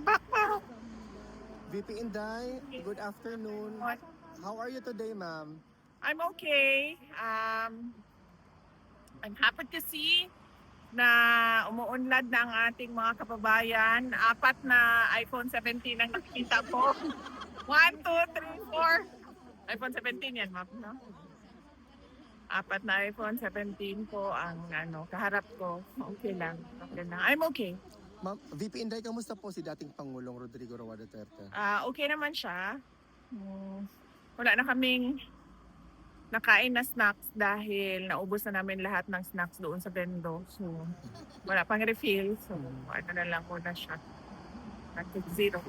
back pa. VP Inday, good afternoon. How are you today, ma'am? I'm okay. I'm happy to see na umuunlad na ang ating mga kababayan. 4 na iPhone 17 ang nakikita ko. 1, 2, 3, 4. iPhone 17 yan, ma'am, no? 4 na iPhone 17 po ang kaharap ko. Okay lang. Okay lang. I'm okay. Ma'am, VP Inday, kamusta po si dating Pangulong Rodrigo Roa Duterte? Okay naman siya. Wala na kaming nakain na snacks dahil naubos na namin lahat ng snacks doon sa bendo. So, wala pang refill. So, ano na lang muna siya. Zero.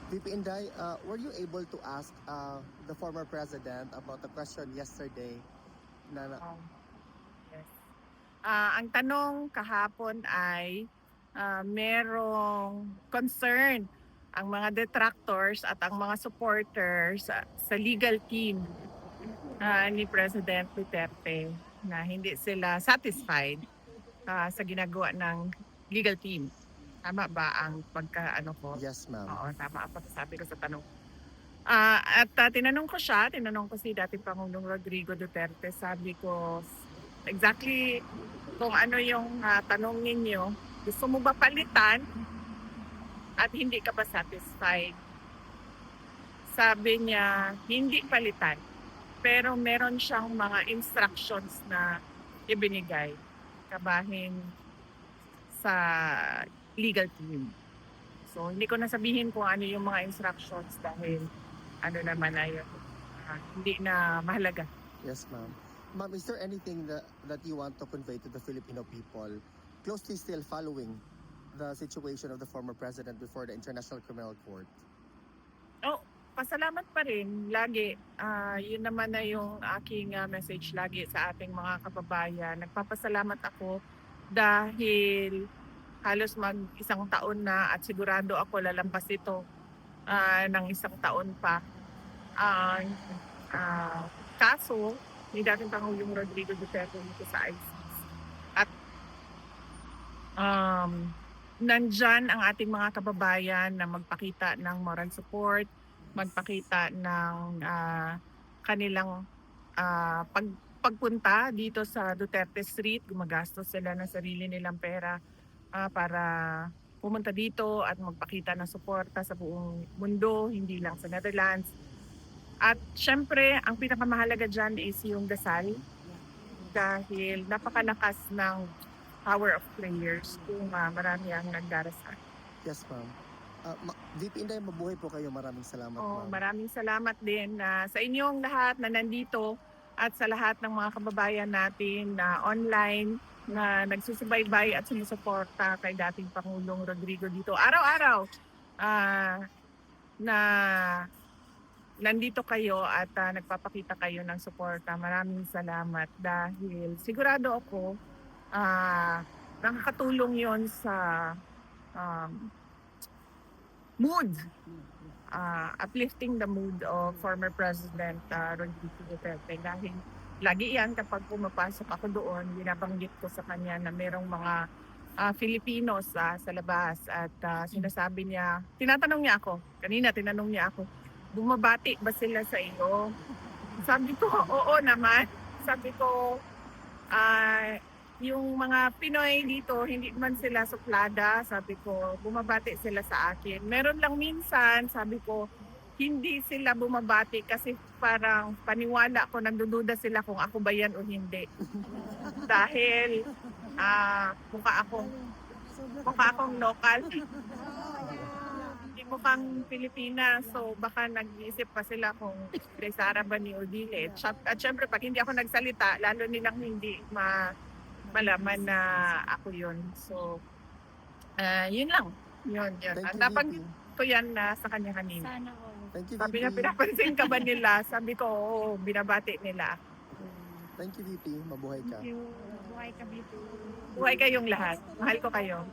VP Inday, were you able to ask the former president about the question yesterday? Yes. Ang tanong kahapon ay merong concern ang mga detractors at ang mga supporters sa legal team ni President Duterte na hindi sila satisfied sa ginagawa ng legal team. Tama ba ang pagka-ano ko? Yes, ma'am. Oo, tama ang pagsasabi ko sa tanong. Tinanong ko si dating Pangulong Rodrigo Duterte, sabi ko exactly kung ano yung tanong ninyo. Gusto mo ba palitan at hindi ka ba satisfied? Sabi niya, hindi palitan. Pero meron siyang mga instructions na ibinigay kabahin sa legal team. So, hindi ko nasabihin kung ano yung mga instructions dahil ano naman na yun, hindi na mahalaga. Yes, ma'am. Ma'am, is there anything that you want to convey to the Filipino people closely still following the situation of the former president before the International Criminal Court? Pasalamat pa rin lagi. Yun naman na yung aking message lagi sa ating mga kababayan. Nagpapasalamat ako dahil halos mag-1 taon na at sigurado ako lalampas ito ng 1 taon pa. Kaso ni dating Pangulong Rodrigo Duterte dito sa ICC. At nandyan ang ating mga kababayan na magpakita ng moral support, magpakita ng kanilang pagpunta dito sa Duterte Street. Gumagastos sila ng sarili nilang pera para pumunta dito at magpakita ng suporta sa buong mundo, hindi lang sa Netherlands. At syempre, ang pinakamahalaga dyan is yung dasal dahil napakalakas ng power of prayers kung marami ang nagdarasal. Yes, ma'am. VP Inday, mabuhay po kayo. Maraming salamat, ma'am. Maraming salamat din sa inyong lahat na nandito at sa lahat ng mga kababayan natin na online na nagsusubaybay at sumusuporta kay dating Pangulong Rodrigo dito. Araw-araw na nandito kayo at nagpapakita kayo ng suporta. Maraming salamat dahil sigurado ako nakakatulong yon sa mood, uplifting the mood of former President Rodrigo Duterte. Dahil lagi yan kapag pumapasok ako doon, binabanggit ko sa kanya na merong mga Filipinos sa labas at sinasabi niya, tinanong niya ako, bumabati ba sila sa iyo? Sabi ko, oo naman. Sabi ko, yung mga Pinoy dito, hindi man sila suplada. Sabi ko, bumabati sila sa akin. Meron lang minsan, sabi ko, hindi sila bumabati kasi parang paniwala ko, nagdududa sila kung ako ba yan o hindi. Dahil mukha akong local. Hindi mukhang Pilipina. So baka nag-iisip pa sila kung Sara ba ni Odile. At syempre, pag hindi ako nagsalita, lalo nilang hindi malaman na ako yun. So, yun lang. Yun. At nabanggit ko yan sa kanya kanina. Sana all. Thank you, Sabi VP. niya, pinapansin ka ba nila? Sabi ko, oo, binabati nila. Thank you, VP. Mabuhay ka. Thank you. Buhay ka, Bibi. Buhay kayong lahat. Mahal ko kayo.